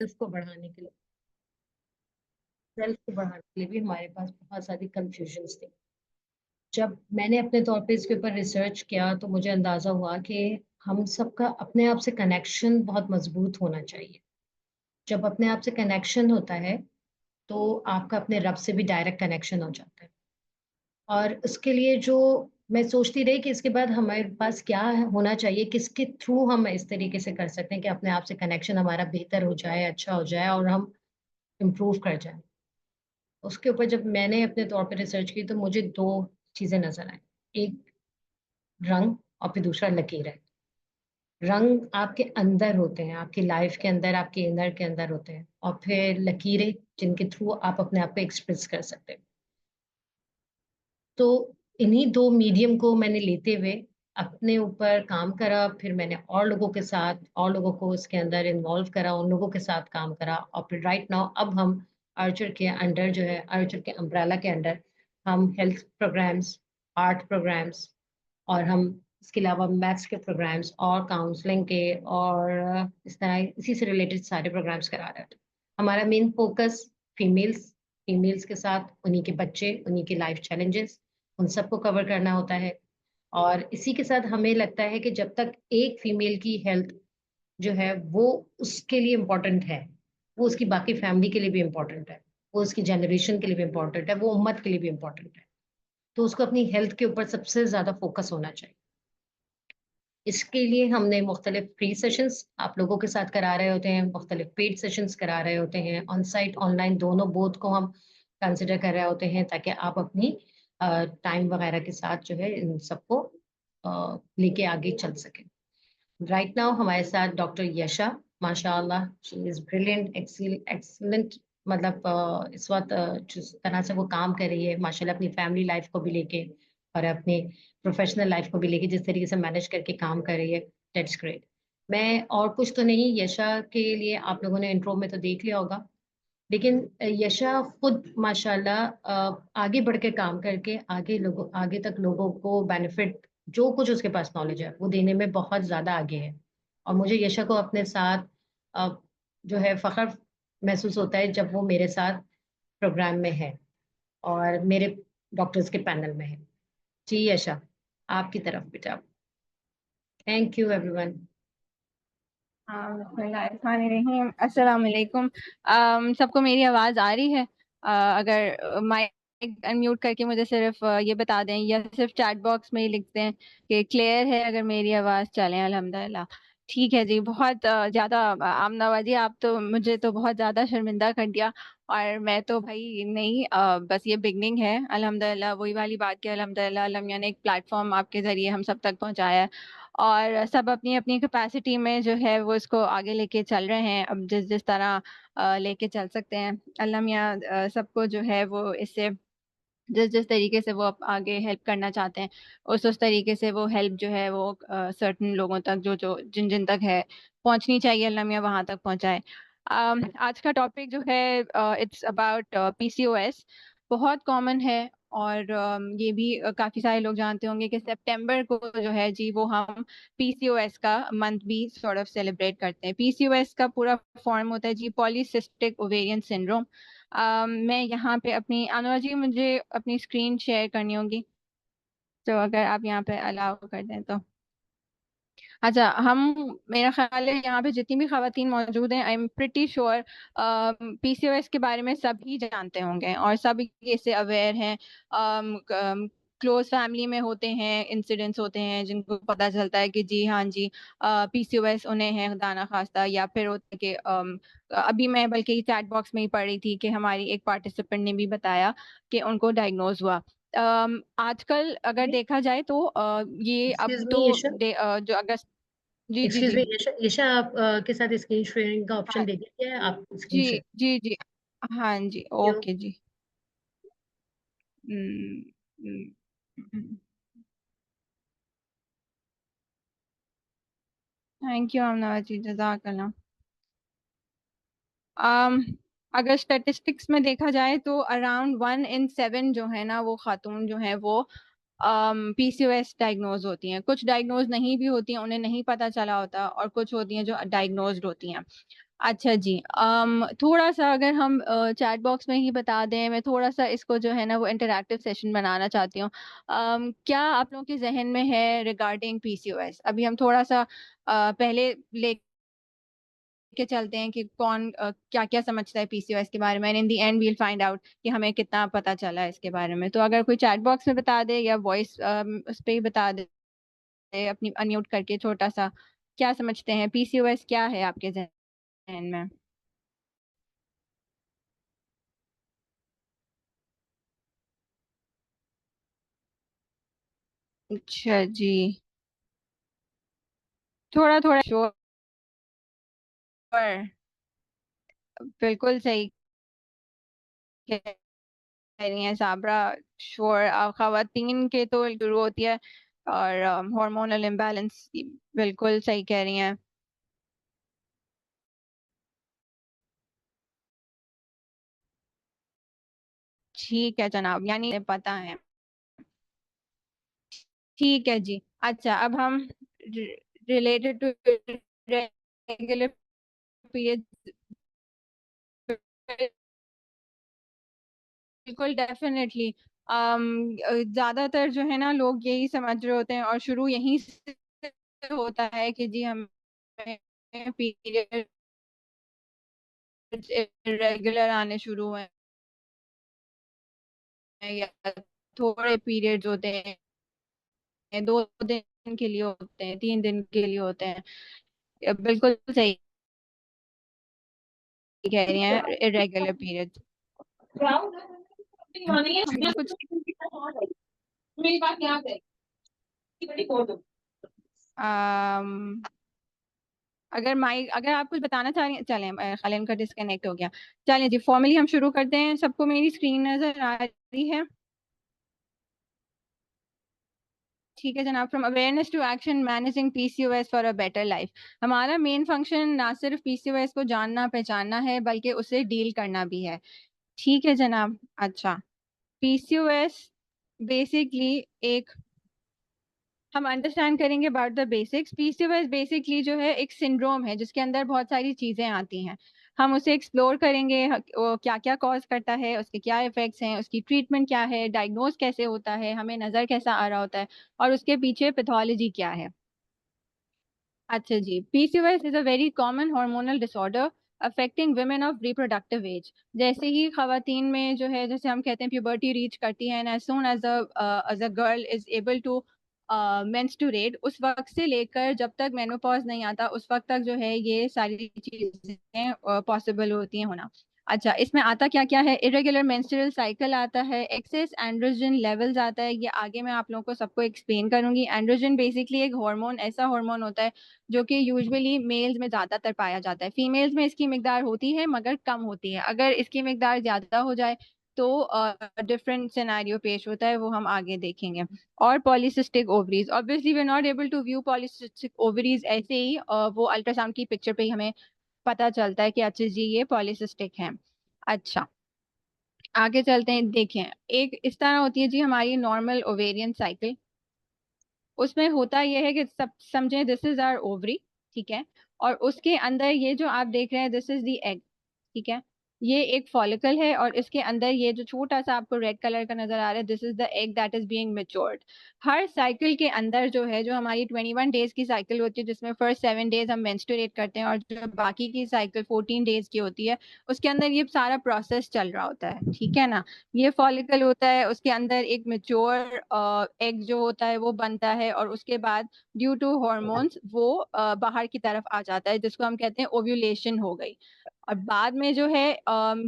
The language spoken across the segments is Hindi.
सेल्फ को बढ़ाने के लिए सेल्फ को बढ़ाने के लिए भी हमारे पास बहुत सारी कंफ्यूजन्स थी। जब मैंने अपने तौर पे इसके ऊपर रिसर्च किया तो मुझे अंदाजा हुआ कि हम सबका अपने आप से कनेक्शन बहुत मजबूत होना चाहिए। जब अपने आप से कनेक्शन होता है तो आपका अपने रब से भी डायरेक्ट कनेक्शन हो जाता है। और उसके लिए जो मैं सोचती रही कि इसके बाद हमारे पास क्या होना चाहिए, किसके थ्रू हम इस तरीके से कर सकते हैं कि अपने आप से कनेक्शन हमारा बेहतर हो जाए, अच्छा हो जाए और हम इम्प्रूव कर जाए। उसके ऊपर जब मैंने अपने तौर पे रिसर्च की तो मुझे दो चीजें नजर आई। एक रंग और फिर दूसरा लकीर है। रंग आपके अंदर होते हैं, आपकी लाइफ के अंदर, आपके इनर के अंदर होते हैं, और फिर लकीरें जिनके थ्रू आप अपने आप को एक्सप्रेस कर सकते हैं। तो इन्हीं दो मीडियम को मैंने लेते हुए अपने ऊपर काम करा, फिर मैंने और लोगों के साथ और लोगों को इसके अंदर इन्वॉल्व करा, उन लोगों के साथ काम करा, और फिर राइट नाउ अब हम आर्चर के अंडर जो है, आर्चर के अम्ब्रेला के अंडर हम हेल्थ प्रोग्राम्स, आर्ट प्रोग्राम्स, और हम इसके अलावा मैथ्स के प्रोग्राम्स और काउंसलिंग के और इस तरह इसी से रिलेटेड सारे प्रोग्राम्स करा रहे थे। हमारा मेन फोकस फीमेल्स फीमेल्स के साथ उन्हीं के बच्चे, उन्हीं के लाइफ चैलेंजेस, उन सबको कवर करना होता है। और इसी के साथ हमें लगता है कि जब तक एक फीमेल की हेल्थ जो है वो उसके लिए इम्पोर्टेंट है, वो उसकी बाकी फैमिली के लिए भी इम्पोर्टेंट है, वो उसकी जनरेशन के लिए भी इम्पोर्टेंट है, वो उम्मत के लिए भी इम्पोर्टेंट है। तो उसको अपनी हेल्थ के ऊपर सबसे ज्यादा फोकस होना चाहिए। इसके लिए हमने मुख्तलिफ फ्री सेशंस आप लोगों के साथ करा रहे होते हैं, मुख्तलिफ पेड सेशंस करा रहे होते हैं, ऑन साइट ऑनलाइन दोनों बोथ को हम कंसिडर कर रहे होते हैं, ताकि आप अपनी टाइम वगैरह के साथ जो है इन सबको लेके आगे चल सकें। राइट नाउ हमारे साथ डॉक्टर यशा, माशाल्लाह शी इज ब्रिलियंट, एक्सीलेंट। मतलब इस वक्त जिस तरह से वो काम कर रही है माशाल्लाह, अपनी फैमिली लाइफ को भी लेके और अपने प्रोफेशनल लाइफ को भी लेके जिस तरीके से मैनेज करके काम कर रही है, दैट्स ग्रेट। मैं और कुछ तो नहीं, यशा के लिए आप लोगों ने इंट्रो में तो देख लिया होगा, लेकिन यशा खुद माशाल्लाह आगे बढ़ के काम करके आगे तक लोगों को बेनिफिट, जो कुछ उसके पास नॉलेज है वो देने में बहुत ज्यादा आगे है। और मुझे यशा को अपने साथ अ, जो है फख्र महसूस होता है जब वो मेरे साथ प्रोग्राम में है और मेरे डॉक्टर्स के पैनल में है। जी यशा, आपकी तरफ बेटा। Thank you everyone. हाँ, बिस्मिल्लाहिर्रहमानिर्रहीम, अस्सलाम वालेकुम। सबको मेरी आवाज़ आ रही है? अगर माइक अनम्यूट करके मुझे सिर्फ ये बता दें, या सिर्फ चैट बॉक्स में ही लिख दें कि क्लियर है, अगर मेरी आवाज़ चले। अल्हम्दुलिल्लाह, ठीक है जी। बहुत ज़्यादा आमना जी, आप तो मुझे तो बहुत ज़्यादा शर्मिंदा कर दिया। और मैं तो भाई नहीं, बस ये बिगनिंग है। अल्हम्दुलिल्लाह, वही वाली बात कि अल्हम्दुलिल्लाह अल्लाह मियां ने एक प्लेटफॉर्म आपके ज़रिए हम सब तक पहुंचाया है, और सब अपनी अपनी कैपेसिटी में जो है वो इसको आगे लेके चल रहे हैं। अब जिस जिस तरह लेके चल सकते हैं, अल्लाह मियां सबको जो है वो इससे जिस जिस तरीके से वो आगे हेल्प करना चाहते हैं, उस तरीके से वो हेल्प जो है वो सर्टन लोगों तक, जो जो जिन जिन तक है पहुंचनी चाहिए, अल्लाह मियां वहां तक पहुंचाए। आज का टॉपिक जो है, इट्स अबाउट पीसीओएस। बहुत कॉमन है, और ये भी काफी सारे लोग जानते होंगे कि सितंबर को जो है जी, वो हम पीसीओएस का मंथ भी सॉर्ट ऑफ सेलिब्रेट करते हैं। पीसीओएस का पूरा फॉर्म होता है जी, पॉलीसिस्टिक ओवेरियन सिंड्रोम। मैं यहाँ पे अपनी अनुरा जी, मुझे अपनी स्क्रीन शेयर करनी होगी, तो अगर आप यहाँ पे अलाउ कर दें तो। अच्छा, हम, मेरा ख्याल है यहाँ पे जितनी भी खवातीन मौजूद हैं, I am pretty sure PCOS के बारे में सभी जानते होंगे और सब इससे अवेयर हैं। क्लोज फैमिली में होते हैं, इंसिडेंट्स होते हैं जिनको पता चलता है कि जी हाँ जी, पीसीओएस उन्हें है खुदा ना खास्ता। या फिर होता है कि अभी मैं बल्कि चैट बॉक्स में ही पढ़ रही थी कि हमारी एक पार्टिसिपेंट ने भी बताया कि उनको डायग्नोज हुआ। आजकल अगर देखा जाए तो ये अब एक्सक्यूज मी तो यशा, जो अगस्त। जी जी एक्सक्यूज जी। मी यशा, यशा आप के साथ स्क्रीन शेयरिंग का हाँ ऑप्शन दे दीजिए, आप जी स्क्रीन शेयर। जी जी। हाँ जी, क्यों? ओके जी। Hmm, thank you Amna ji, जजाकल्ला। um, अगर स्टेटिस्टिक्स में देखा जाए तो अराउंड 1 in 7 जो है ना, वो खातून जो है वो पीसीओएस डायग्नोज होती हैं। कुछ डायग्नोज नहीं भी होती हैं, उन्हें नहीं पता चला होता, और कुछ होती हैं जो डायग्नोज्ड होती हैं। अच्छा जी, थोड़ा सा अगर हम चैट बॉक्स में ही बता दें, मैं थोड़ा सा इसको जो है ना वो इंटरैक्टिव सेशन बनाना चाहती हूँ। क्या आप लोगों के जहन में है रिगार्डिंग पीसीओएस? अभी हम थोड़ा सा पहले लेके चलते हैं कि कौन क्या क्या समझता है पीसीओएस के बारे में, and in the end we'll find out कि हमें कितना पता चला है इसके बारे में। तो अगर कोई चैट बॉक्स में बता दे या वॉइस उस पे ही बता दे अपनी अनम्यूट करके छोटा सा, क्या समझते हैं पीसीओएस क्या है आपके जहन में? अच्छा जी, थोड़ा थोड़ा श्योर, बिल्कुल सही कह रही हैं साबरा। श्योर, खवातीन के तो शुरू होती है, और हार्मोनल इम्बैलेंस, बिल्कुल सही कह रही हैं। ठीक है जनाब, यानी पता है। ठीक है जी। अच्छा, अब हम रिलेटेड टू रेगुलर पीरियड, बिल्कुल डेफिनेटली। ज्यादातर जो है ना लोग यही समझ रहे होते हैं, और शुरू यहीं से होता है कि जी हमें पीरियड इरेगुलर आने शुरू हुए हैं, या थोड़े पीरियड्स होते हैं, 2 दिन के लिए होते हैं, 3 दिन के लिए होते हैं। बिल्कुल सही कह रही हैं, इरेगुलर पीरियड। हम कुछ अम, अगर आप कुछ बताना चाह रही हैं, चलें, खलीन का डिस्कनेक्ट हो गया। चलें जी, फॉर्मली हम शुरू करते हैं। सबको मेरी स्क्रीन नजर आ रही है? ठीक है जनाब। From awareness to action, managing PCOS for a better life. हमारा मेन फंक्शन ना सिर्फ पीसीओएस को जानना पहचानना है, बल्कि उसे डील करना भी है। ठीक है जनाब। अच्छा, पीसीओएस बेसिकली एक, हम अंडरस्टैंड करेंगे about the basics. PCOS basically जो है एक सिंड्रोम है जिसके अंदर बहुत सारी चीजें आती हैं। हम उसे एक्सप्लोर करेंगे, वो क्या क्या कॉज करता है, उसके क्या इफेक्ट्स हैं, उसकी ट्रीटमेंट क्या है, डायग्नोज कैसे होता है, हमें नजर कैसा आ रहा होता है, और उसके पीछे पैथोलॉजी क्या है। अच्छा जी, PCOS is a very common hormonal disorder affecting women of reproductive age. जैसे ही खवातीन में जो है, जैसे हम कहते हैं प्यूबर्टी रीच करती है, and as soon as a girl is able to menstruate, उस वक्त से लेकर जब तक मेनोपॉज नहीं आता उस वक्त तक जो है ये सारी चीजें पॉसिबल होती हैं होना। अच्छा, इसमें आता क्या क्या है? इरेगुलर मेंस्ट्रुअल साइकिल आता है, एक्सेस एंड्रोजन लेवल्स आता है, ये आगे मैं आप लोगों को सबको एक्सप्लेन करूंगी। एंड्रोजन बेसिकली एक हार्मोन, ऐसा हार्मोन होता है जो कि यूजुअली मेल्स में ज्यादातर पाया जाता है। फीमेल्स में इसकी मिकदार होती है मगर कम होती है। अगर इसकी मिकदार ज्यादा हो जाए तो डिफरेंट सिनेरियो पेश होता है, वो हम आगे देखेंगे। और polycystic ovaries, obviously we are not able to view polycystic ovaries ऐसे ही, वो अल्ट्रासाउंड की पिक्चर पे ही हमें पता चलता है कि अच्छा जी ये पॉलीसिस्टिक है। अच्छा, आगे चलते हैं। देखें, एक इस तरह होती है जी हमारी नॉर्मल ओवेरियन साइकिल। उसमें होता यह है कि सब समझें, दिस इज आवर ओवरी, ठीक है, और उसके अंदर ये जो आप देख रहे हैं, दिस इज द एग, ठीक है। ये एक फॉलिकल है, और इसके अंदर ये जो छोटा सा आपको रेड कलर का नजर आ रहा है, this is the egg that is being matured. Her cycle के अंदर जो है, जो हमारी 21 डेज की साइकिल होती है, जिसमें फर्स्ट 7 डेज हम मेंस्ट्रुएट करते हैं, और जो बाकी की साइकिल 14 डेज की होती है, उसके अंदर ये सारा प्रोसेस चल रहा होता है, ठीक है ना। ये फॉलिकल होता है, उसके अंदर एक मेच्योर एग जो होता है वो बनता है, और उसके बाद ड्यू टू हॉर्मोन्स वो बाहर की तरफ आ जाता है, जिसको हम कहते हैं ओव्यूलेशन हो गई। और बाद में जो है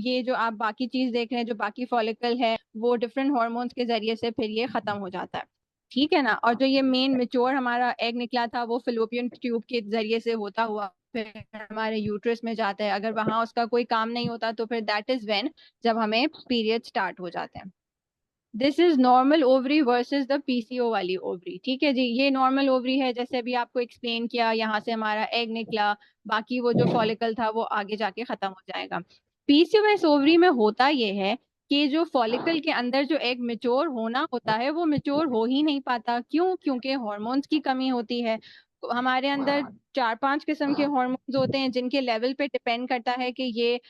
ये जो आप बाकी चीज देख रहे हैं, जो बाकी फॉलिकल है, वो डिफरेंट हॉर्मोन्स के जरिए से फिर ये खत्म हो जाता है, ठीक है ना। और जो ये मेन मेच्योर हमारा एग निकला था, वो फिलोपियन ट्यूब के जरिए से होता हुआ फिर हमारे यूट्रस में जाता है। अगर वहां उसका कोई काम नहीं होता तो फिर दैट इज व्हेन, जब हमें पीरियड स्टार्ट हो जाते हैं। This is normal ovary versus the PCO वाली ओवरी, ठीक है जी। ये नॉर्मल ओवरी है, जैसे अभी आपको एक्सप्लेन किया, यहाँ से हमारा एग निकला, बाकी वो जो फॉलिकल था वो आगे जाके खत्म हो जाएगा। पीसीओएस ओवरी में होता ये है कि जो फॉलिकल के अंदर जो एग मेच्योर होना होता है वो मेच्योर हो ही नहीं पाता। क्यों? क्योंकि हॉर्मोन्स की कमी होती है। हमारे अंदर 4-5 किस्म के हार्मोन्स होते हैं जिनके लेवल पे डिपेंड करता है कि ये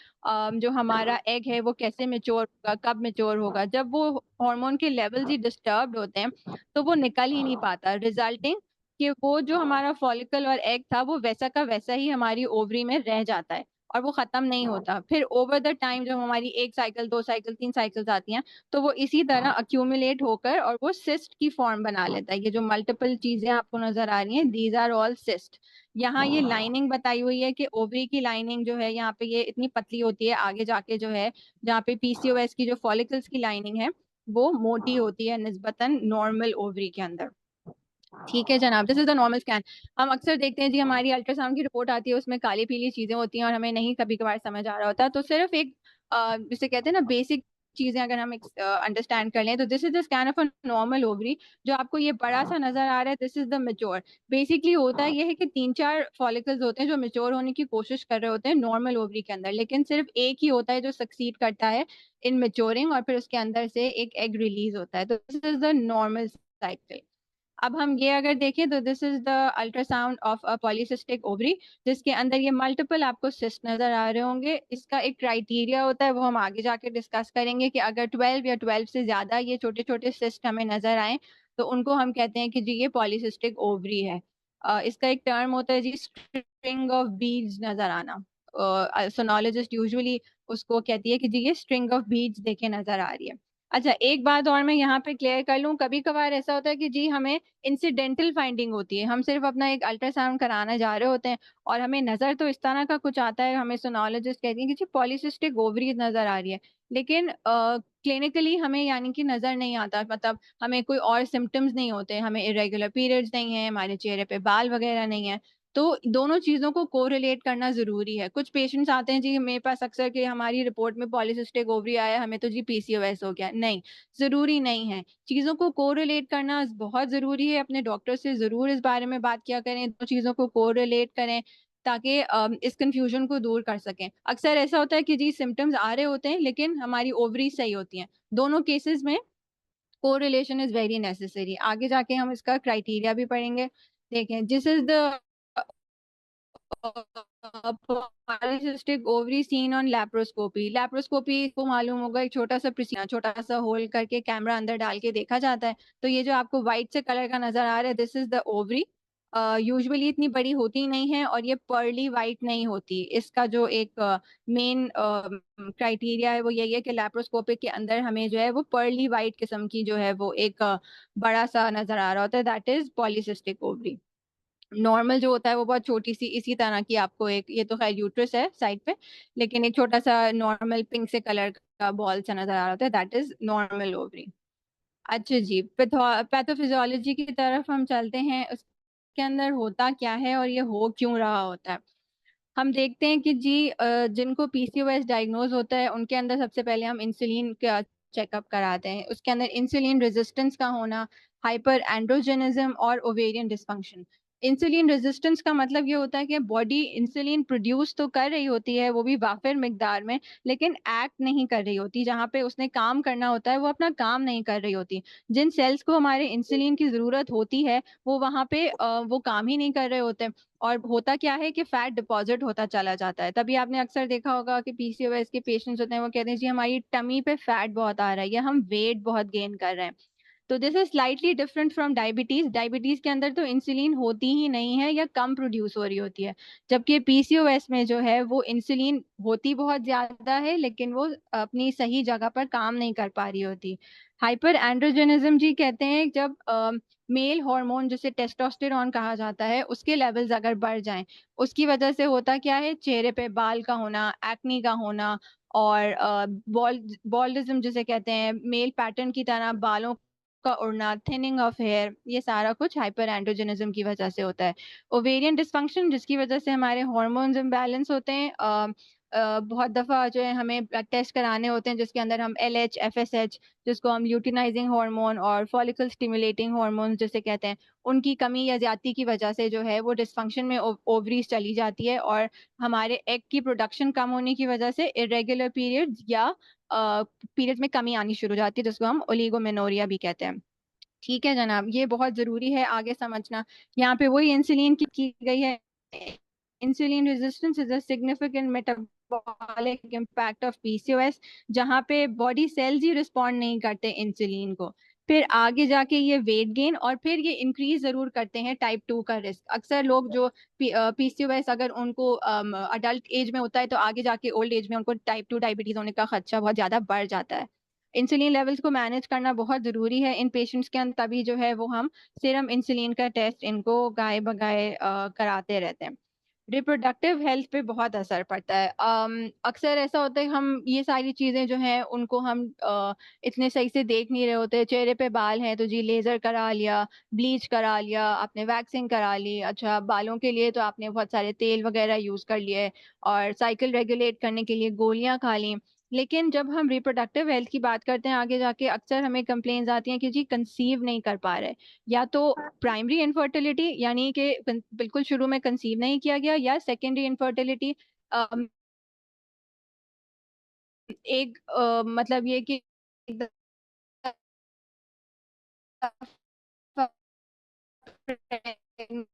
जो हमारा एग है वो कैसे मैच्योर होगा, कब मैच्योर होगा। जब वो हार्मोन के लेवल्स ही डिस्टर्ब्ड होते हैं तो वो निकल ही नहीं पाता, रिजल्टिंग कि वो जो हमारा फॉलिकल और एग था वो वैसा का वैसा ही हमारी ओवरी में रह जाता है और वो खत्म नहीं होता। फिर ओवर द टाइम जब हमारी 1 साइकिल, 2 साइकिल, 3 साइकिल्स आती हैं तो वो इसी तरह अक्यूमुलेट होकर और वो सिस्ट की फॉर्म बना लेता है। ये जो मल्टीपल चीजें आपको नजर आ रही हैं, दीज आर ऑल सिस्ट। यहाँ ये लाइनिंग बताई हुई है कि ओवरी की लाइनिंग जो है यहाँ पे ये इतनी पतली होती है, आगे जाके जो है जहाँ पे पीसीओएस की जो फॉलिकल्स की लाइनिंग है वो मोटी होती है निस्बतन नॉर्मल ओवरी के अंदर। ठीक है जनाब, this is the normal scan. हम अक्सर देखते हैं जी हमारी अल्ट्रासाउंड की रिपोर्ट आती है, उसमें काली पीली चीजें होती हैं और हमें नहीं कभी कभार समझ आ रहा होता, तो सिर्फ एक जिसे कहते हैं ना बेसिक चीजें अगर हम अंडरस्टैंड कर लें तो this is the scan of a normal ovary. जो आपको ये बड़ा सा नजर आ रहा है this is the mature. Basically होता है ये है कि 3-4 फॉलिकल्स होते हैं जो मेच्योर होने की कोशिश कर रहे होते हैं नॉर्मल ओवरी के अंदर, लेकिन सिर्फ एक ही होता है जो सक्सीड करता है इन मेच्योरिंग और फिर उसके अंदर से एक एग रिलीज होता है। तो this is the normal cycle. अब हम ये अगर देखें तो this is the ultrasound of a polycystic ovary, जिसके अंदर ये मल्टीपल आपको सिस्ट नजर आ रहे होंगे। इसका एक क्राइटेरिया होता है, वो हम आगे जाके डिस्कस करेंगे कि अगर 12 या 12 से ज्यादा ये छोटे छोटे सिस्ट हमें नजर आए तो उनको हम कहते हैं कि जी ये पॉलीसिस्टिक ओवरी है। इसका एक टर्म होता है जी स्ट्रिंग ऑफ बीड्स नजर आना। सोनोलॉजिस्ट यूजुअली उसको कहती है कि जी ये स्ट्रिंग ऑफ बीड्स देखे नजर आ रही है। अच्छा, एक बात और मैं यहाँ पे क्लियर कर लूँ, कभी कभार ऐसा होता है कि जी हमें इंसिडेंटल फाइंडिंग होती है, हम सिर्फ अपना एक अल्ट्रासाउंड कराना जा रहे होते हैं और हमें नजर तो इस तरह का कुछ आता है, हमें सोनोलॉजिस्ट कहती है कि जी पॉलीसिस्टिक ओवरी नजर आ रही है, लेकिन क्लिनिकली हमें यानी कि नजर नहीं आता, मतलब हमें कोई और सिम्टम्स नहीं होते, हमें इरेगुलर पीरियड्स नहीं है, हमारे चेहरे पे बाल वगैरह नहीं है। तो दोनों चीजों को कोरिलेट करना जरूरी है। कुछ पेशेंट्स आते हैं जी मेरे पास अक्सर कि हमारी रिपोर्ट में पॉलीसिस्टिक ओवरी आया, हमें तो जी पीसीओएस हो गया। नहीं, जरूरी नहीं है। चीजों को कोरिलेट करना बहुत जरूरी है। अपने डॉक्टर से जरूर इस बारे में बात किया करें, दो चीजों को कोरिलेट करें ताकि इस कंफ्यूजन को दूर कर सकें। अक्सर ऐसा होता है कि जी सिम्टम्स आ रहे होते हैं लेकिन हमारी ओवरी सही होती हैं। दोनों केसेस में कोरिलेशन इज वेरी नेसेसरी। आगे जाके हम इसका क्राइटेरिया भी पढ़ेंगे। देखें, this is the polycystic ovary seen on laparoscopy. Laparoscopy को मालूम होगा, एक छोटा सा प्रोसीजर, छोटा सा होल करके कैमरा अंदर डाल के देखा जाता है। तो ये जो आपको व्हाइट से कलर का नजर आ रहा है this is the ovary. Usually इतनी बड़ी होती नहीं है और ये पर्ली वाइट नहीं होती। इसका जो एक मेन क्राइटेरिया है वो यही है कि लैप्रोस्कोपिक के अंदर हमें जो है वो पर्ली वाइट किस्म की जो है वो एक बड़ा सा नजर आ रहा होता है, that is polycystic ovary. Normal जो होता है वो बहुत छोटी सी इसी तरह की आपको एक, ये तो खैर यूट्रस है साइड पे, लेकिन एक छोटा सा नॉर्मल पिंक से कलर का बॉल सा नजर आ रहा होता है, दैट इज नॉर्मल ओवरी। अच्छा जी, पैथोफिजियोलॉजी की तरफ हम चलते हैं, उसके अंदर होता क्या है और ये हो क्यों रहा होता है। हम देखते हैं कि जी जिनको पीसीओएस डायग्नोज होता है उनके अंदर सबसे पहले हम इंसुलिन का चेकअप कराते हैं। उसके अंदर इंसुलिन रेजिस्टेंस का होना, हाइपर एंड्रोजेनिज्म और ओवेरियन डिसफंक्शन। इंसुलिन रेजिस्टेंस का मतलब ये होता है कि बॉडी इंसुलिन प्रोड्यूस तो कर रही होती है, वो भी वाफिर मिकदार में, लेकिन एक्ट नहीं कर रही होती। जहाँ पे उसने काम करना होता है वो अपना काम नहीं कर रही होती। जिन सेल्स को हमारे इंसुलिन की जरूरत होती है वो वहाँ पे वो काम ही नहीं कर रहे होते। और होता क्या है कि फैट डिपॉजिट होता चला जाता है। तभी आपने अक्सर देखा होगा कि पीसीओएस के पेशेंट्स होते हैं वो कहते हैं जी हमारी टमी पे फैट बहुत आ रहा है या हम वेट बहुत गेन कर रहे हैं। तो this is slightly different from diabetes. Diabetes के अंदर तो इंसुलिन होती ही नहीं है या कम प्रोड्यूस हो रही होती है, जबकि पीसीओएस में जो है वो इंसुलिन होती बहुत ज्यादा है लेकिन वो अपनी सही जगह पर काम नहीं कर पा रही होती। हाइपर एंड्रोजेनिज्म जी कहते हैं जब मेल हार्मोन जिसे टेस्टोस्टेरॉन कहा जाता है उसके लेवल्स अगर बढ़ जाएं, उसकी वजह से होता क्या है, चेहरे पे बाल का होना, एक्नी का होना और बॉल्डिज्म जिसे कहते हैं, मेल पैटर्न की तरह बालों का उड़ना, थिनिंग ऑफ हेयर, ये सारा कुछ हाइपर एंड्रोजेनिज्म की वजह से होता है। ओवेरियन डिसफंक्शन जिसकी वजह से हमारे हार्मोन्स इम्बैलेंस होते हैं। बहुत दफा जो है हमें ब्लड टेस्ट कराने होते हैं जिसके अंदर हम एलएच, एफएसएच, जिसको हम ल्यूटिनाइजिंग हार्मोन और फॉलिकल स्टिमुलेटिंग हार्मोन जिसे कहते हैं, उनकी कमी या ज्यादती की वजह से जो है वो डिसफंक्शन में ओवरीज चली जाती है और हमारे एग की प्रोडक्शन कम होने की वजह से इरेगुलर पीरियड्स या पीरियड्स में कमी आनी शुरू हो जाती है जिसको हम ओलिगोमेनोरिया भी कहते हैं। ठीक है जनाब, ये बहुत जरूरी है आगे समझना। यहाँ पे वही इंसुलिन की गई है। Insulin resistance is a significant metabolic impact of PCOS, जहाँ पे बॉडी सेल्स ही रिस्पॉन्ड नहीं करते इंसुलिन को। फिर आगे जाके ये वेट गेन और फिर ये इंक्रीज जरूर करते हैं टाइप 2 का रिस्क। अक्सर लोग जो पीसीओएस अगर उनको अडल्ट एज में होता है तो आगे जाके ओल्ड एज में उनको टाइप 2 डायबिटीज होने का खदशा बहुत ज्यादा बढ़ जाता है। इंसुलिन लेवल्स को मैनेज करना बहुत ज़रूरी है इन पेशेंट्स के अंदर, तभी जो है वो हम सीरम इंसुलिन का टेस्ट इनको गाय बगाए कराते रहते हैं। रिप्रोडक्टिव हेल्थ पे बहुत असर पड़ता है। अक्सर ऐसा होता है हम ये सारी चीज़ें जो हैं उनको हम इतने सही से देख नहीं रहे होते। चेहरे पे बाल हैं तो जी लेज़र करा लिया, ब्लीच करा लिया, आपने वैक्सिंग करा ली। अच्छा, बालों के लिए तो आपने बहुत सारे तेल वगैरह यूज़ कर लिए और साइकिल रेगुलेट करने के लिए गोलियाँ खा ली। लेकिन जब हम रिप्रोडक्टिव हेल्थ की बात करते हैं आगे जाके अक्सर हमें कंप्लेन्स आती हैं कि जी कंसीव नहीं कर पा रहे, या तो प्राइमरी इनफर्टिलिटी यानी कि बिल्कुल शुरू में कंसीव नहीं किया गया, या सेकेंडरी इनफर्टिलिटी। एक मतलब ये कि प्रेग्नेंट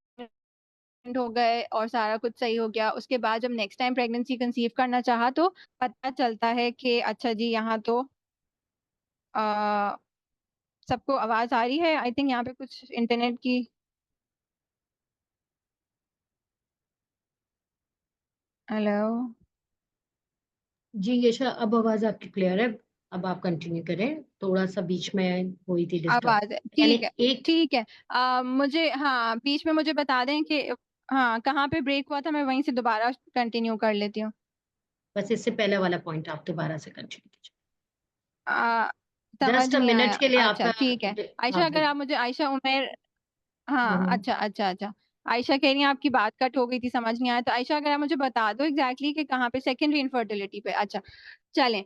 हो गए और सारा कुछ सही हो गया, उसके बाद जब नेक्स्ट टाइम प्रेगनेंसी कंसीव करना चाहा तो पता चलता है कि अच्छा जी यहाँ तो सबको आवाज आ रही है? आई थिंक यहाँ पे कुछ इंटरनेट की। हेलो। जी यशा, अब आवाज आपकी क्लियर है। अब आप कंटिन्यू करें, थोड़ा सा बीच में हुई थी डिस्टर्ब। आवाज है, यानी ठीक है। एक, ठीक है। मुझे हाँ बीच में मुझे बता दें कि हाँ कहाँ पे ब्रेक हुआ था, मैं वहीं से दोबारा कंटिन्यू कर लेती हूँ। बस इससे पहले वाला पॉइंट आप दोबारा से कंटिन्यू कीजिए। आ, समझ जस्ट अ नहीं मिनट आया। के लिए अच्छा आपका। ठीक है। आयशा, हाँ अगर बिल्कुल। आप मुझे आयशा उमेर। हाँ हम्म। अच्छा अच्छा अच्छा। आयशा कह रही है आपकी बात कट हो गई थी, समझ नहीं आया। तो आयशा अगर आप मुझे बता दो एग्जैक्टली exactly कि कहाँ पे सेकेंडरी इनफर्टिलिटी पे। अच्छा चलें।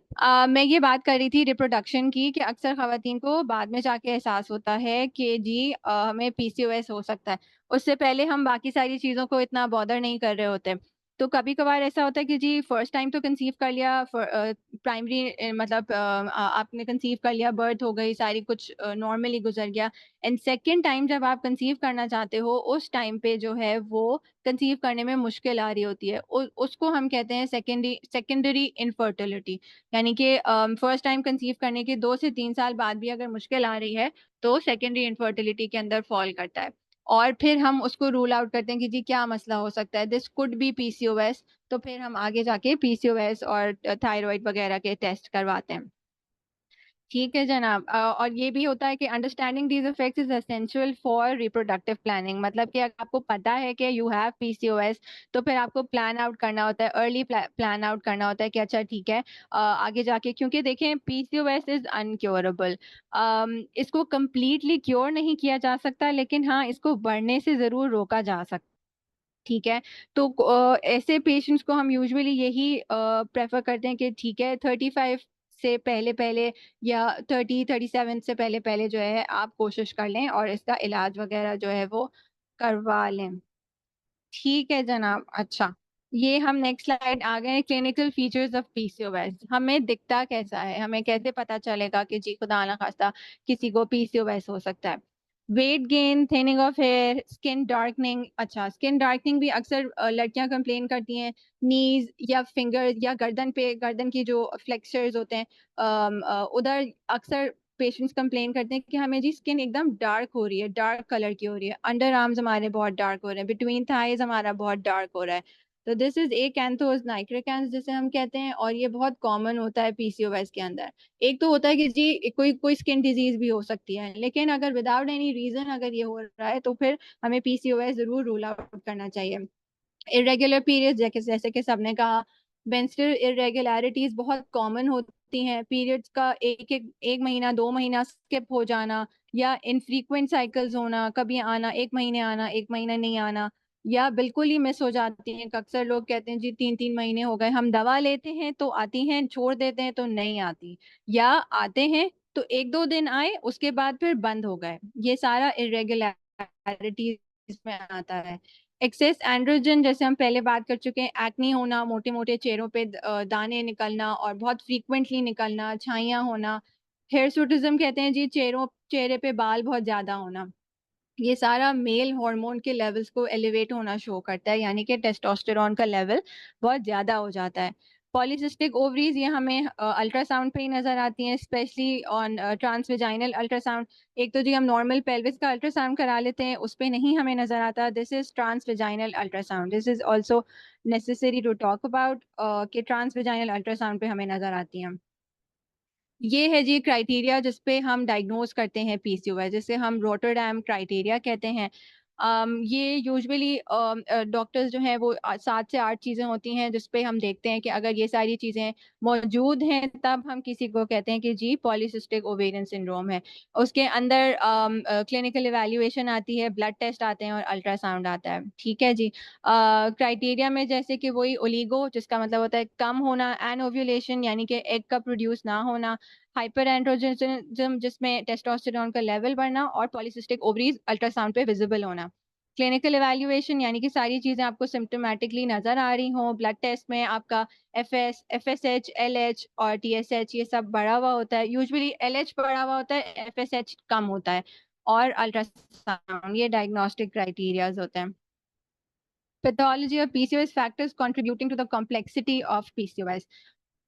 मैं ये बात कर रही थी रिप्रोडक्शन की कि अक्सर खवातीन को बाद में जाके एहसास होता है कि जी हमें पीसीओएस हो सकता है। उससे पहले हम बाकी सारी चीज़ों को इतना बॉदर नहीं कर रहे होते। तो कभी कभार ऐसा होता है कि जी फर्स्ट टाइम तो कंसीव कर लिया, प्राइमरी मतलब आपने कंसीव कर लिया, बर्थ हो गई, सारी कुछ नॉर्मली गुजर गया। एंड सेकेंड टाइम जब आप कंसीव करना चाहते हो उस टाइम पे जो है वो कंसीव करने में मुश्किल आ रही होती है। उसको हम कहते हैं सेकेंडरी इनफर्टिलिटी। यानी कि फर्स्ट टाइम कंसीव करने के 2 से 3 साल बाद भी अगर मुश्किल आ रही है तो सेकेंडरी इनफर्टिलिटी के अंदर फॉल करता है। और फिर हम उसको रूल आउट करते हैं कि जी क्या मसला हो सकता है, दिस कुड बी पीसीओएस। तो फिर हम आगे जाके पीसीओएस और थायराइड वगैरह के टेस्ट करवाते हैं। ठीक है जनाब। और ये भी होता है कि understanding these effects is essential for reproductive planning. मतलब कि अगर आपको पता है कि यू हैव पीसीओएस तो फिर आपको प्लान आउट करना होता है, अर्ली प्लान आउट करना होता है कि अच्छा ठीक है आगे जाके, क्योंकि देखें पीसीओएस इज अनक्योरेबल। इसको कम्प्लीटली क्योर नहीं किया जा सकता, लेकिन हाँ इसको बढ़ने से ज़रूर रोका जा सकता। ठीक है। तो ऐसे पेशेंट्स को हम यूजुअली यही प्रेफर करते हैं कि ठीक है 35 से पहले पहले या 37 से पहले पहले जो है आप कोशिश कर लें और इसका इलाज वगैरह जो है वो करवा लें। ठीक है जनाब। अच्छा, ये हम नेक्स्ट स्लाइड आ गए। क्लिनिकल फीचर्स ऑफ पीसीओएस, हमें दिखता कैसा है, हमें कैसे पता चलेगा कि जी खुदा ना खास्ता किसी को पीसीओएस हो सकता है? Weight gain, thinning of hair, skin darkening. अच्छा, स्किन डार्कनिंग भी अक्सर लड़कियां कंप्लेन करती हैं नीज या फिंगर या गर्दन पे, गर्दन की जो फ्लेक्सर्स होते हैं उधर अक्सर पेशेंट्स कंप्लेन करते हैं कि हमें जी स्किन एकदम डार्क हो रही है, डार्क कलर की हो रही है, अंडर आर्म्स हमारे बहुत डार्क हो रहे हैं, बिटवीन थाइज हमारा बहुत डार्क हो रहा है। तो दिस इज एकेंथोस नाइग्रिकेंस जिसे हम कहते हैं, और ये बहुत कॉमन होता है पीसीओएस के अंदर। एक तो होता है कि जी कोई कोई स्किन डिजीज भी हो सकती है, लेकिन अगर विदाउट एनी रीजन अगर ये हो रहा है तो फिर हमें पीसीओएस जरूर रूल आउट करना चाहिए। इरेगुलर पीरियड्स, जैसे जैसे कि सबने कहा, मेंस्ट्रुअल इरेगुलरिटीज बहुत कॉमन होती हैं। पीरियड्स का एक महीना 2 महीना स्किप हो जाना, या इनफ्रीक्वेंट साइकिल्स होना, कभी आना 1 महीने आना 1 महीना नहीं आना, या बिल्कुल ही मिस हो जाती हैं। अक्सर लोग कहते हैं जी 3 3 महीने हो गए, हम दवा लेते हैं तो आती हैं, छोड़ देते हैं तो नहीं आती, या आते हैं तो 1 2 दिन आए उसके बाद फिर बंद हो गए। ये सारा इरेगुलरिटीज में आता है। एक्सेस एंड्रोजन, जैसे हम पहले बात कर चुके हैं, एक्ने होना, मोटे मोटे चेहरों पे दाने निकलना और बहुत फ्रीक्वेंटली निकलना, छाइयाँ होना, हिरसुटिज्म कहते हैं जी चेहरे पे बाल बहुत ज़्यादा होना। ये सारा मेल हार्मोन के लेवल्स को एलिवेट होना शो करता है, यानी कि टेस्टोस्टेरोन का लेवल बहुत ज़्यादा हो जाता है। पॉलीसिस्टिक ओवरीज ये हमें अल्ट्रासाउंड पे ही नज़र आती हैं, स्पेशली ऑन ट्रांसवेजाइनल अल्ट्रासाउंड। एक तो जी हम नॉर्मल पेल्विस का अल्ट्रासाउंड करा लेते हैं, उस पे नहीं हमें नज़र आता। This is transvaginal ultrasound. This is also necessary to talk about कि ट्रांसवेजाइनल अल्ट्रासाउंड पे हमें नज़र आती हैं। ये है जी क्राइटेरिया जिस पे हम डायग्नोज करते हैं पीसीओएस, जिसे हम रोटरडैम क्राइटेरिया कहते हैं। ये यूजुअली डॉक्टर्स जो हैं वो 7 से 8 चीज़ें होती हैं जिस पे हम देखते हैं कि अगर ये सारी चीज़ें मौजूद हैं तब हम किसी को कहते हैं कि जी पॉलीसिस्टिक ओवेरियन सिंड्रोम है। उसके अंदर क्लिनिकल इवैल्यूएशन आती है, ब्लड टेस्ट आते हैं और अल्ट्रासाउंड आता है। ठीक है जी। क्राइटेरिया में जैसे कि वही ओलिगो जिसका मतलब होता है कम होना, एनओव्यूलेशन यानी कि एग का प्रोड्यूस ना होना, हाइपर एंड्रोजनिज्म जिसमें टेस्टोस्टेरोन का लेवल बढ़ना और पॉलीसिस्टिक ओवरीज अल्ट्रासाउंड पे विजिबल होना। क्लिनिकल इवैल्यूएशन यानी कि सारी चीज़ें आपको सिम्प्टोमेटिकली नज़र आ रही हों, ब्लड टेस्ट में आपका एफएस, एफएसएच, एलएच और टीएसएच ये सब बढ़ा हुआ होता है। यूजुअली एलएच बढ़ा हुआ होता है, एफएसएच कम होता है और अल्ट्रासाउंड ये डायग्नोस्टिक क्राइटेरियाज़ होते हैं। पैथोलॉजी और PCOS factors contributing to the complexity of PCOS.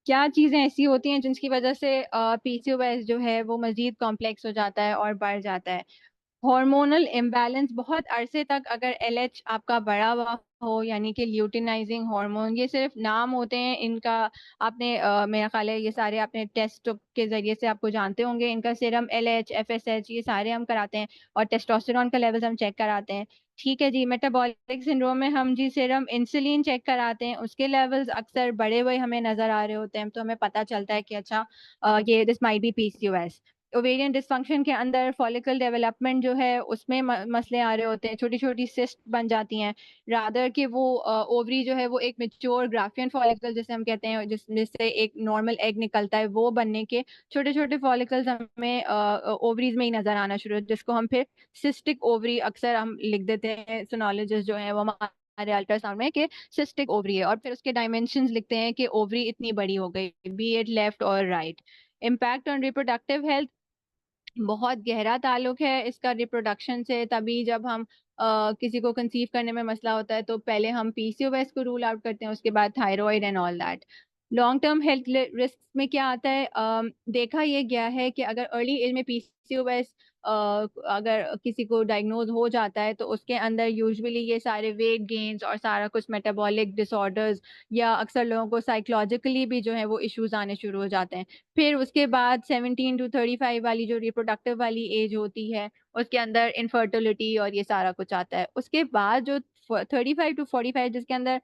क्या चीज़ें ऐसी होती हैं जिनकी वजह से पीसीओएस जो है वो मज़ीद कॉम्प्लेक्स हो जाता है और बढ़ जाता है? हार्मोनल इम्बैलेंस बहुत अरसे तक अगर एलएच आपका बढ़ा हुआ हो यानी कि ल्यूटिनाइजिंग हार्मोन, ये सिर्फ नाम होते हैं इनका। आपने मेरा ख्याल है ये सारे आपने टेस्ट के ज़रिए से आपको जानते होंगे। इनका सीरम एलएच, एफएसएच ये सारे हम कराते हैं और टेस्टोस्टेरोन का लेवल्स हम चेक कराते हैं। ठीक है जी। मेटाबॉलिक सिंड्रोम में हम जी सीरम इंसुलिन चेक कराते हैं, उसके लेवल्स अक्सर बढ़े हुए हमें नज़र आ रहे होते हैं, तो हमें पता चलता है कि अच्छा ये this might be PCOS. Ovarian dysfunction के अंदर फॉलिकल डेवलपमेंट जो है उसमें मसले आ रहे होते हैं, छोटी-छोटी सिस्ट बन जाती हैं। रादर कि वो ओवरी जो है वो एक मैच्योर ग्राफियन फॉलिकल जिसे हम कहते हैं जिसमें से एक नॉर्मल एग निकलता है, वो बनने के छोटे-छोटे फॉलिकल्स हमें ओवरीज में ही नज़र आना शुरू हो, जिसको हम फिर सिस्टिक ओवरी अक्सर हम लिख देते हैं, सोनोलॉजिस्ट जो है वो हमारे अल्ट्रासाउंड में कि सिस्टिक ओवरी है और फिर उसके डायमेंशंस लिखते हैं कि ओवरी इतनी बड़ी हो गई, बी इट लेफ्ट और right. Impact on reproductive health बहुत गहरा ताल्लुक है इसका रिप्रोडक्शन से। तभी जब हम किसी को कंसीव करने में मसला होता है तो पहले हम पीसीओएस को रूल आउट करते हैं, उसके बाद thyroid and all that. Long term health risk में क्या आता है, देखा ये गया है कि अगर अर्ली एज में पीसीओएस अगर किसी को डायग्नोज हो जाता है तो उसके अंदर यूजुअली ये सारे वेट गेन्स और सारा कुछ मेटाबॉलिक डिसऑर्डर्स या अक्सर लोगों को साइकोलॉजिकली भी जो है वो इश्यूज आने शुरू हो जाते हैं। फिर उसके बाद 17 टू 35 वाली जो रिप्रोडक्टिव वाली एज होती है, उसके अंदर इनफर्टिलिटी और ये सारा कुछ आता है। उसके बाद जो 35 टू 45 जिसके अंदर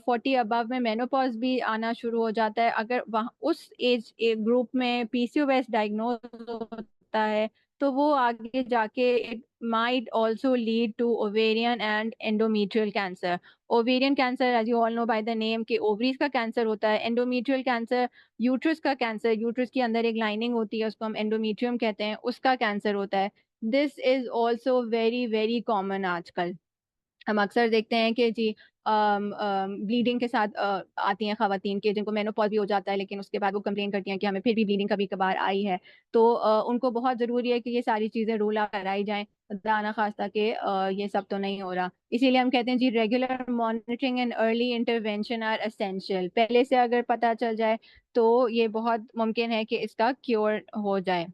40 अबव में मेनोपॉज़ भी आना शुरू हो जाता है। अगर वहाँ उस एज ग्रुप में पीसीओएस डायग्नोज होता है, तो वो आगे जाके it might also lead to ovarian and endometrial cancer. Ovarian cancer as you all know by the name कि ओवरीज़ का कैंसर होता है। एंडोमेट्रियल कैंसर यूट्रस का कैंसर, यूट्रस के अंदर एक लाइनिंग होती है उसको हम एंडोमेट्रियम कहते हैं, उसका कैंसर होता है। This is also very, very common आजकल। हम अक्सर देखते हैं कि जी ब्लीडिंग के साथ आती हैं ख़वातीन के जिनको मेनोपॉज़ भी हो जाता है, लेकिन उसके बाद वो कंप्लेन करती हैं कि हमें फिर भी ब्लीडिंग कभी-कभार आई है। तो उनको बहुत ज़रूरी है कि ये सारी चीज़ें रूल आउट कराई जाएँ, खुदा ना ख़ास्ता कि ये सब तो नहीं हो रहा। इसीलिए हम कहते हैं जी regular monitoring and early intervention are essential. पहले से अगर पता चल जाए, तो ये बहुत मुमकिन है कि इसका क्योर हो जाए।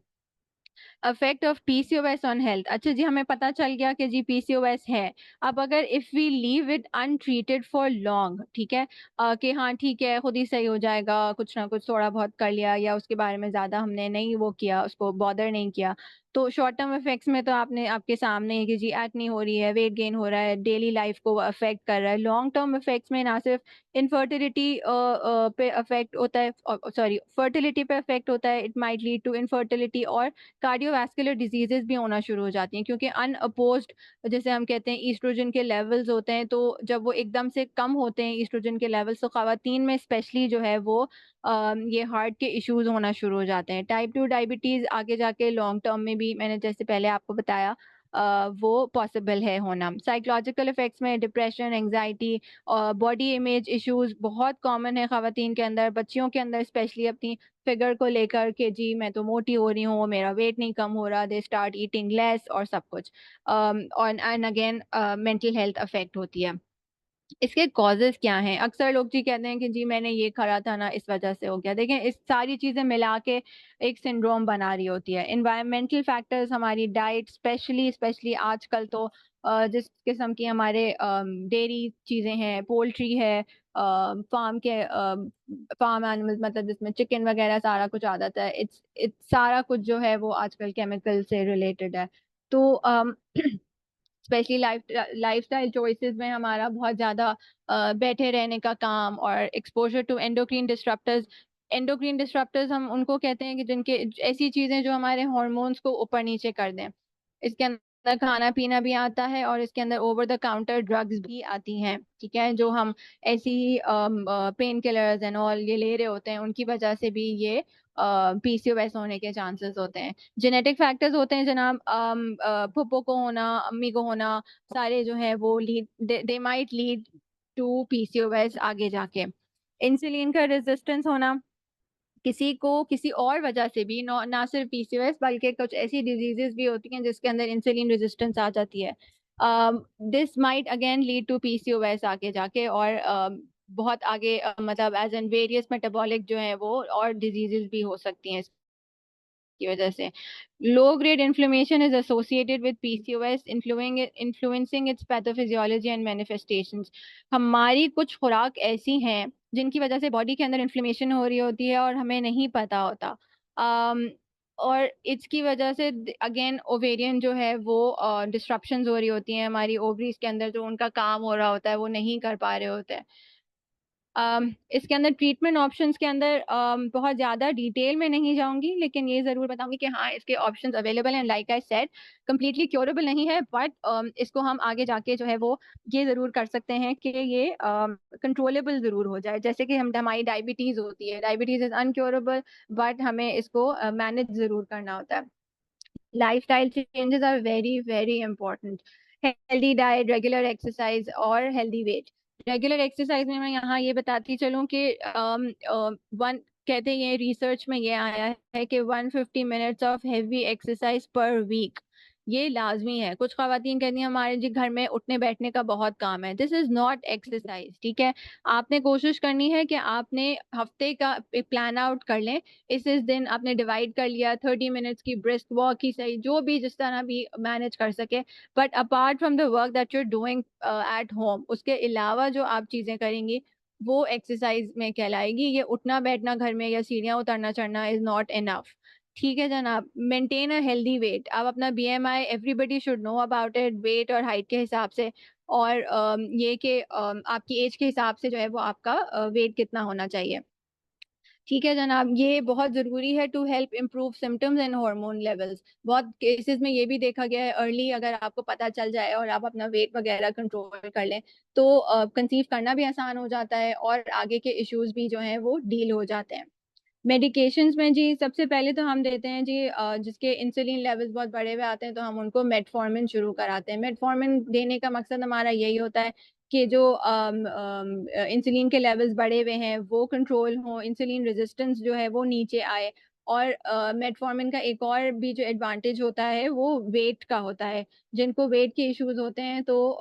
Effect of PCOS on health. अच्छा जी, हमें पता चल गया कि जी पीसीओएस है। अब अगर if we leave it untreated for long, ठीक है, कि हाँ ठीक है खुद ही सही हो जाएगा, कुछ ना कुछ थोड़ा बहुत कर लिया या उसके बारे में ज्यादा हमने नहीं वो किया, उसको बॉदर नहीं किया, तो शॉर्ट टर्म इफेक्ट्स में तो आपने आपके सामने है कि जी एक्ने हो रही है, वेट गेन हो रहा है, डेली लाइफ को अफेक्ट कर रहा है। लॉन्ग टर्म इफेक्ट्स में ना सिर्फ इनफर्टिलिटी पे अफेक्ट होता है, सॉरी फर्टिलिटी पे अफेक्ट होता है, it might lead to infertility और कार्डियोवैस्कुलर डिजीजेस भी होना शुरू हो जाती हैं, क्योंकि अनअपोज्ड जैसे हम कहते हैं ईस्ट्रोजन के लेवल्स होते हैं, तो जब वो एकदम से कम होते हैं ईस्ट्रोजन के लेवल्स, तो ख़वातीन में स्पेशली जो है वो ये हार्ट के इश्यूज होना शुरू हो जाते हैं। टाइप 2 डायबिटीज़ आगे जाके लॉन्ग टर्म में भी, मैंने जैसे पहले आपको बताया, वो पॉसिबल है होना। साइकोलॉजिकल इफेक्ट्स में डिप्रेशन, एंजाइटी और बॉडी इमेज इश्यूज बहुत कॉमन है ख़वातीन के अंदर, बच्चियों के अंदर स्पेशली अपनी फिगर को लेकर के जी मैं तो मोटी हो रही हूँ, मेरा वेट नहीं कम हो रहा, दे स्टार्ट ईटिंग लेस और सब कुछ। और and again mental health affect होती है। इसके कॉजेज क्या हैं? अक्सर लोग जी कहते हैं कि जी मैंने ये करा था ना, इस वजह से हो गया। देखें, इस सारी चीजें मिला के एक सिंड्रोम बना रही होती है। इन्वायरमेंटल फैक्टर्स, हमारी डाइट, स्पेशली स्पेशली आजकल तो जिस किस्म की हमारे डेयरी चीजें हैं, पोल्ट्री है, फार्म के फार्म एनिमल्स, मतलब जिसमें चिकन वगैरह सारा कुछ आ जाता है, इट्स सारा कुछ जो है वो आजकल केमिकल से रिलेटेड है। तो स्पेशली लाइफस्टाइल चॉइसेस में हमारा बहुत ज्यादा बैठे रहने का काम और एक्सपोजर टू एंडोक्रीन डिस्रप्टर्स हम उनको कहते हैं कि जिनके ऐसी चीजें जो हमारे हार्मोन्स को ऊपर नीचे कर दें। इसके अंदर खाना पीना भी आता है और इसके अंदर ओवर द काउंटर ड्रग्स भी आती हैं, ठीक है, जो हम ऐसी ही पेन किलर्स एंड ऑल ये ले रहे होते हैं, उनकी वजह से भी ये पीसीओएस होने के चांसेस होते हैं। जेनेटिक फैक्टर्स होते हैं जनाब, फुप्पो को होना, अम्मी को होना, सारे जो है वो lead, they might lead to PCOS आगे जाके। इंसुलिन का रेजिस्टेंस होना, किसी को किसी और वजह से भी, ना सिर्फ पीसीओएस बल्कि कुछ ऐसी डिजीजेस भी होती हैं जिसके अंदर इंसुलिन रेजिस्टेंस आ जाती है। This might again lead to PCOS आगे जाके, और बहुत आगे मतलब एज एन वेरियस मेटाबॉलिक जो है वो और डिजीजेस भी हो सकती हैं की वजह से। Low grade inflammation is associated with PCOS, influencing it's pathophysiology and manifestations. हमारी कुछ खुराक ऐसी हैं जिनकी वजह से बॉडी के अंदर इन्फ्लेमेशन हो रही होती है और हमें नहीं पता होता। और इसकी वजह से अगेन ओवेरियन जो है वो डिस्ट्रप्शंस हो रही होती हैं, हमारी ओवरीज के अंदर जो उनका काम हो रहा होता है वो नहीं कर पा रहे होते हैं। इसके अंदर ट्रीटमेंट ऑप्शंस के अंदर बहुत ज़्यादा डिटेल में नहीं जाऊंगी, लेकिन ये ज़रूर बताऊंगी कि हाँ, इसके ऑप्शंस अवेलेबल हैं। Like I said, completely curable नहीं है, बट इसको हम आगे जाके जो है वो ये ज़रूर कर सकते हैं कि ये कंट्रोलेबल ज़रूर हो जाए। जैसे कि हम हमारी डायबिटीज़ होती है, डायबिटीज़ इज़ अनक्योरेबल, बट हमें इसको मैनेज ज़रूर करना होता है। Lifestyle changes are very very important. Healthy diet, regular exercise और हेल्दी वेट। रेगुलर एक्सरसाइज में मैं यहाँ ये बताती चलूँ कि वन कहते हैं, रिसर्च में ये आया है कि 150 minutes of heavy exercise per week ये लाजमी है। कुछ खवातीन कहती हैं हमारे जी घर में उठने बैठने का बहुत काम है, दिस इज नॉट एक्सरसाइज, ठीक है। आपने कोशिश करनी है कि आपने हफ्ते का एक प्लान आउट कर लें। इस दिन आपने डिवाइड कर लिया, 30 मिनट्स की ब्रिस्क वॉक ही सही, जो भी जिस तरह भी मैनेज कर सके। But apart from the work that you are doing at home, उसके अलावा जो आप चीजें करेंगी वो एक्सरसाइज में कहलाएगी। ये उठना बैठना घर में या सीढ़ियाँ उतरना चढ़ना इज नॉट इनफ, ठीक है जनाब। Maintain a healthy weight. अब अपना BMI, everybody should know about it, weight और हाइट के हिसाब से, और ये कि आपकी एज के हिसाब से जो है वो आपका वेट कितना होना चाहिए, ठीक है जनाब। ये बहुत ज़रूरी है to help improve symptoms and hormone levels. बहुत केसेस में ये भी देखा गया है, अर्ली अगर आपको पता चल जाए और आप अपना वेट वगैरह कंट्रोल कर लें तो कंसीव करना भी आसान हो जाता है और आगे के इश्यूज भी जो हैं वो डील हो जाते हैं। मेडिकेशंस में जी सबसे पहले तो हम देते हैं जी जिसके इंसुलिन लेवल्स बहुत बड़े हुए आते हैं तो हम उनको मेटफॉर्मिन शुरू कराते हैं। मेटफॉर्मिन देने का मकसद हमारा यही होता है कि जो इंसुलिन के लेवल्स बढ़े हुए हैं वो कंट्रोल हो, इंसुलिन रेजिस्टेंस जो है वो नीचे आए। और मेटफॉर्मिन का एक और भी जो एडवांटेज होता है वो वेट का होता है। जिनको वेट के इश्यूज होते हैं तो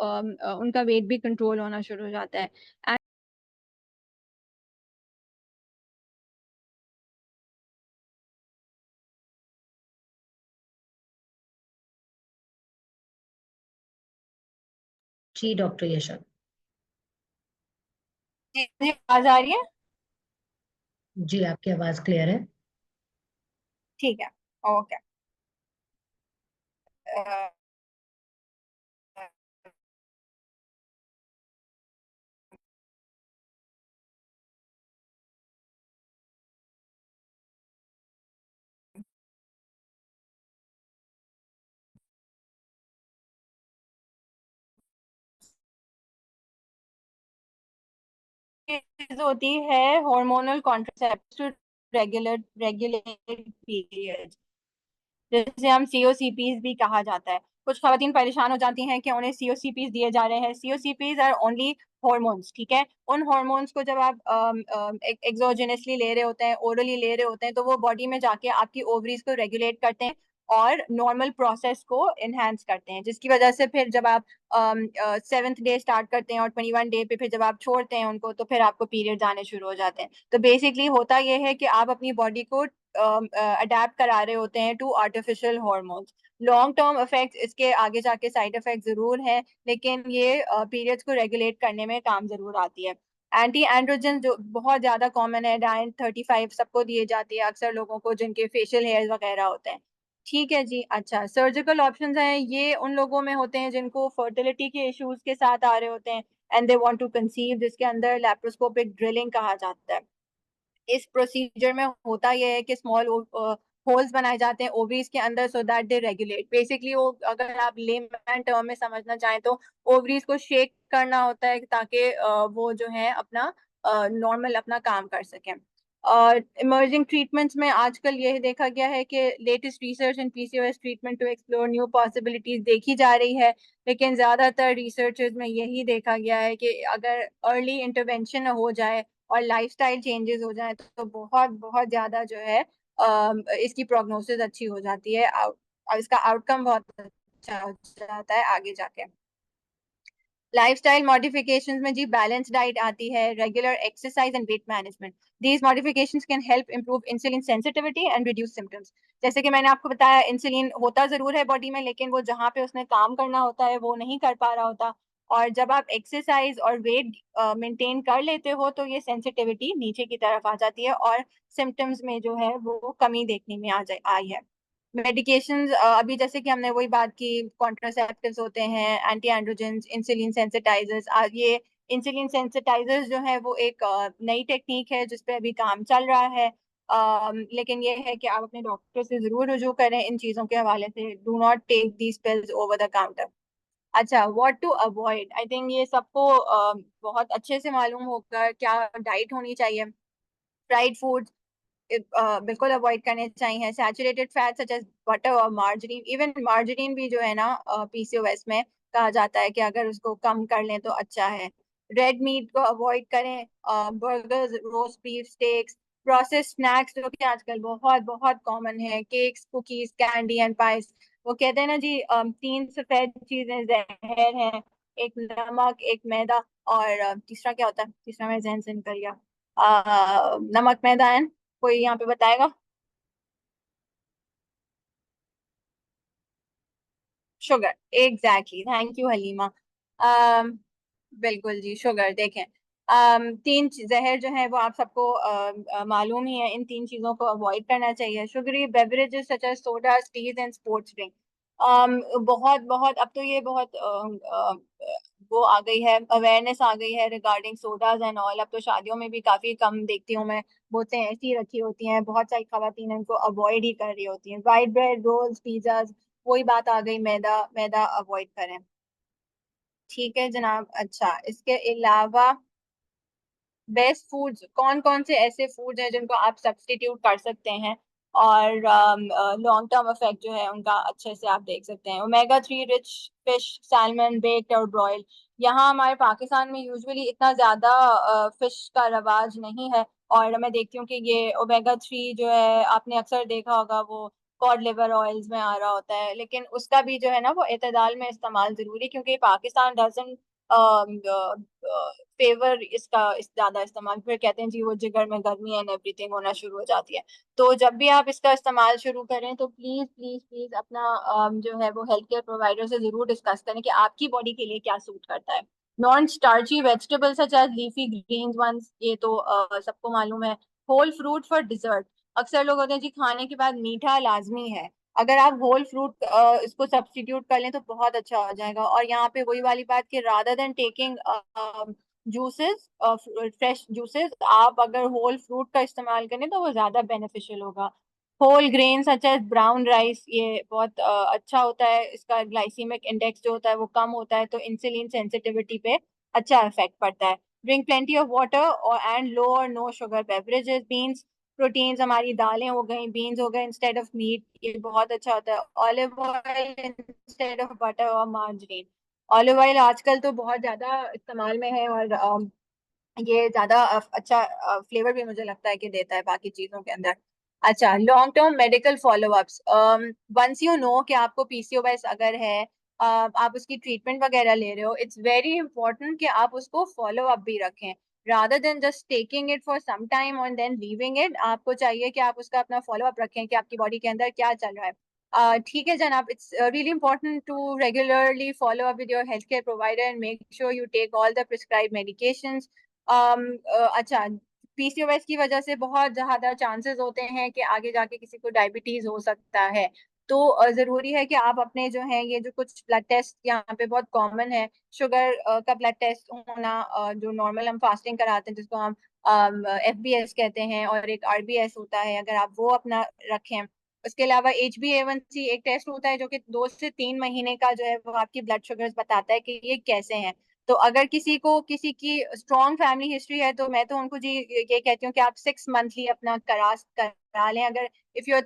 उनका वेट भी कंट्रोल होना शुरू हो जाता है। जी डॉक्टर यशा। जी जी, आवाज आ रही है? जी आपकी आवाज क्लियर है। ठीक है, ओके। चीज होती है हार्मोनल कॉन्ट्रासेप्टिव रेगुलेट पीरियड, जैसे हम सीओसीपीज भी कहा जाता है। कुछ खवातीन परेशान हो जाती हैं कि उन्हें COCPs दिए जा रहे हैं। COCPs आर ओनली हॉर्मोन्स, ठीक है। उन हॉर्मोन्स को जब आप एक्सोजेनसली ले रहे होते हैं, ओरली ले रहे होते हैं, तो वो बॉडी में जाके आपकी ओवरीज को रेगुलेट करते हैं और नॉर्मल प्रोसेस को इनहेंस करते हैं, जिसकी वजह से फिर जब आप 7th डे स्टार्ट करते हैं और 21 डे पे फिर जब आप छोड़ते हैं उनको, तो फिर आपको पीरियड्स आने शुरू हो जाते हैं। तो बेसिकली होता यह है कि आप अपनी बॉडी को अडेप्ट करा रहे होते हैं to artificial hormones. Long term effects इसके आगे जाके साइड इफेक्ट जरूर है, लेकिन ये पीरियड्स को रेगुलेट करने में काम जरूर आती है। एंटी एंड्रोजन जो बहुत ज्यादा कॉमन है, डाइन 35 सबको दिए जाती है, अक्सर लोगों को जिनके फेशियल हेयर्स वगैरह होते हैं। ठीक है जी। अच्छा, सर्जिकल ऑप्शंस हैं, ये उन लोगों में होते हैं जिनको फर्टिलिटी के इश्यूज के साथ आ रहे होते हैं and they want to conceive, जिसके अंदर लैप्रोस्कोपिक ड्रिलिंग कहा जाता है। इस प्रोसीजर में होता यह है कि स्मॉल होल्स बनाए जाते हैं ओवरीज के अंदर so that they regulate. Basically वो, अगर आप लेमैन टर्म में समझना चाहें, तो ओवरीज को शेक करना होता है ताकि वो जो है अपना नॉर्मल अपना काम कर सकें। और इमर्जिंग ट्रीटमेंट्स में आजकल यह देखा गया है कि latest research in PCOS treatment to explore new possibilities देखी जा रही है, लेकिन ज्यादातर रिसर्चेज में यही देखा गया है कि अगर अर्ली इंटरवेंशन हो जाए और लाइफस्टाइल चेंजेस हो जाए तो बहुत बहुत ज्यादा जो है इसकी प्रोग्नोसिस अच्छी हो जाती है और इसका आउटकम बहुत अच्छा हो जाता है आगे जाके। लाइफस्टाइल मॉडिफिकेशंस में जी बैलेंस डाइट आती है, regular exercise and weight management. These modifications can help improve insulin sensitivity and reduce symptoms. जैसे कि मैंने आपको बताया, इंसुलिन होता जरूर है बॉडी में, लेकिन वो जहाँ पे उसने काम करना होता है वो नहीं कर पा रहा होता। और जब आप एक्सरसाइज और वेट मेंटेन कर लेते हो तो ये सेंसिटिविटी नीचे की तरफ आ जाती है और सिम्टम्स में जो है वो कमी देखने में आई है। मेडिकेशंस, अभी जैसे कि हमने वही बात की, कॉन्ट्रासेप्टिव्स होते हैं, एंटी एंड्रोजेंस, इंसुलिन सेंसिटाइजर्स। ये इंसुलिन सेंसिटाइजर्स जो है वो एक नई टेक्निक है जिस पे अभी काम चल रहा है। लेकिन ये है कि आप अपने डॉक्टर से जरूर रुजू करें इन चीजों के हवाले से। Do not take these pills over the counter. अच्छा, what to avoid, I think ये सबको बहुत अच्छे से मालूम होगा क्या डाइट होनी चाहिए। फ्राइड फूड बिल्कुल अवॉइड करने चाहिए। Saturated fat such as butter और मार्जरीन, इवन मार्जरीन भी जो है ना PCOS में कहा जाता है कि अगर उसको कम कर लें तो अच्छा है। रेड मीट को अवॉइड करें। Burgers, roast beef stakes, processed snacks जो कि आजकल बहुत बहुत कॉमन है, cakes, cookies, candy and price. वो कहते हैं ना जी, तीन सफेद चीजें जहर हैं, एक नमक, एक मैदा, और तीसरा क्या होता है, तीसरा मेरे जहन से निकल गया। नमक, मैदा एंड, कोई यहाँ पे बताएगा? Sugar, exactly, thank you Halima. um, बिल्कुल जी, शुगर। देखें, तीन जहर जो है वो आप सबको मालूम ही है, इन तीन चीजों को अवॉइड करना चाहिए। Sugary beverages such as soda, teas and sports drink. बहुत बहुत अब तो ये बहुत वो आ गई है, अवेयरनेस आ गई है रिगार्डिंग सोडाज एंड ऑल। अब तो शादियों में भी काफी कम देखती हूँ मैं, बोतलें ऐसी रखी होती हैं, बहुत सारी खवातीन इनको अवॉइड ही कर रही होती हैं। वाइट ब्रेड, रोल्स, पिज्जा, वही बात आ गई, मैदा मैदा अवॉइड करें। ठीक है जनाब। अच्छा, इसके अलावा बेस्ट फूड्स, कौन कौन से ऐसे फूड्स हैं जिनको आप सब्स्टिट्यूट कर सकते हैं और लॉन्ग टर्म इफेक्ट जो है उनका अच्छे से आप देख सकते हैं? Omega 3 rich fish, salmon, baked और ब्रॉइल्ड। यहाँ हमारे पाकिस्तान में यूजुअली इतना ज्यादा फिश का रवाज नहीं है, और मैं देखती हूँ कि ये ओमेगा 3 जो है, आपने अक्सर देखा होगा वो कॉड लिवर ऑयल्स में आ रहा होता है, लेकिन उसका भी जो है ना वो एतदाल में इस्तेमाल जरूरी, क्योंकि पाकिस्तान डजन फेवर इसका इस ज्यादा इस्तेमाल, फिर कहते हैं जी वो जिगर में गर्मी एंड एवरीथिंग होना शुरू हो जाती है। तो जब भी आप इसका इस्तेमाल शुरू करें तो प्लीज प्लीज प्लीज अपना जो है वो हेल्थ केयर प्रोवाइडर से जरूर डिस्कस करें कि आपकी बॉडी के लिए क्या सूट करता है। Non starchy vegetables such as leafy greens ones, ये तो सबको मालूम है। होल फ्रूट फॉर डिजर्ट, अक्सर लोग होते हैं जी खाने के बाद मीठा लाजमी है, अगर आप होल फ्रूट इसको सब्स्टिट्यूट कर लें तो बहुत अच्छा हो जाएगा। और यहाँ पे वही वाली बात कि rather than taking juices, fresh juices, आप अगर होल फ्रूट का इस्तेमाल करें तो वो ज्यादा बेनिफिशियल होगा। Whole grain such as brown rice, ये बहुत अच्छा होता है, इसका ग्लाइसीमिक इंडेक्स जो होता है वो कम होता है, तो इंसुलिन सेंसिटिविटी पे अच्छा इफेक्ट पड़ता है। ड्रिंक प्लेंटी ऑफ वाटर और एंड लो और no sugar beverages. Beans, proteins हमारी दालें हो गई, बीन्स हो गए इंस्टेड ऑफ मीट, ये बहुत अच्छा होता है। Olive oil instead of butter और मार्जरीन। ऑलिव ऑयल आजकल तो बहुत ज्यादा इस्तेमाल में है, और ये ज्यादा अच्छा फ्लेवर भी मुझे लगता है कि देता है बाकी चीजों के अंदर। अच्छा, long term medical follow ups. Once you know कि आपको पीसीओएस अगर है, आप उसकी ट्रीटमेंट वगैरह ले रहे हो, इट्स वेरी इंपॉर्टेंट कि आप उसको फॉलो अप भी रखें, rather than just taking it for some time और देन लीविंग इट। आपको चाहिए कि आप उसका अपना फॉलो अप रखें कि आपकी बॉडी के अंदर क्या चल रहा है। ठीक है जनाब, it's really important to regularly follow up with your health care provider and make sure you take all the prescribe medications. अच्छा, पीसीओएस की वजह से बहुत ज्यादा चांसेस होते हैं कि आगे जाके किसी को डायबिटीज हो सकता है। तो जरूरी है कि आप अपने जो है ये जो कुछ ब्लड टेस्ट यहाँ पे बहुत कॉमन है, शुगर का ब्लड टेस्ट होना, जो नॉर्मल हम फास्टिंग कराते हैं जिसको हम एफबीएस कहते हैं, और एक आरबीएस होता है, अगर आप वो अपना रखें। उसके अलावा HbA1c एक टेस्ट होता है जो कि 2 से 3 महीने का जो है वो आपकी ब्लड शुगर्स बताता है कि ये कैसे हैं। तो अगर किसी को किसी की स्ट्रॉन्ग फैमिली हिस्ट्री है तो मैं तो उनको जी ये कहती हूँ कि आप 6 मंथली अपना करा लें। अगर इफ यू आर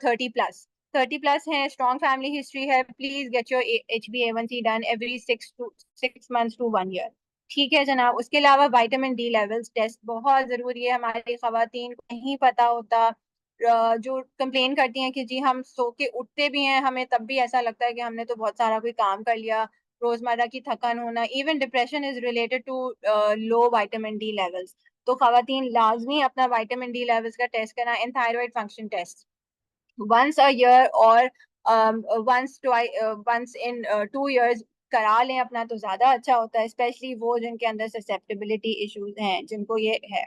30 प्लस है, स्ट्रॉन्ग फैमिली हिस्ट्री है, please get your HbA1c done every 6 months to 1 year. ठीक है जनाब। उसके अलावा विटामिन डी लेवल्स टेस्ट बहुत जरूरी है, हमारी खवातीन को नहीं पता होता, जो कंप्लेन करती हैं कि जी हम सो के उठते भी हैं, हमें तब भी ऐसा लगता है कि हमने तो बहुत सारा कोई काम कर लिया, रोजमर्रा की थकान होना, even depression is related to low vitamin D levels. तो खवातीन लाजमी अपना विटामिन डी लेवल्स का टेस्ट करना इन thyroid function test once a year, और वंस इन 2 इयर्स करा लें अपना, तो ज्यादा अच्छा होता है, स्पेशली वो जिनके अंदर ससेप्टेबिलिटी इश्यूज हैं, जिनको ये है।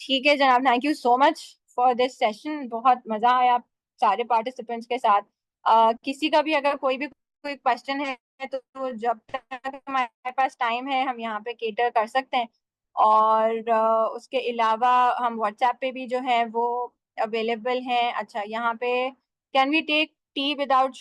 ठीक है जनाब, thank you so much for this session, बहुत मजा आया आप सारे पार्टिसिपेंट्स के साथ। किसी का भी अगर कोई क्वेश्चन है तो जब तक हमारे पास टाइम है हम यहाँ पे केटर कर सकते हैं, और उसके अलावा हम व्हाट्सएप पे भी जो है वो अवेलेबल हैं। अच्छा, यहाँ पे can we take tea without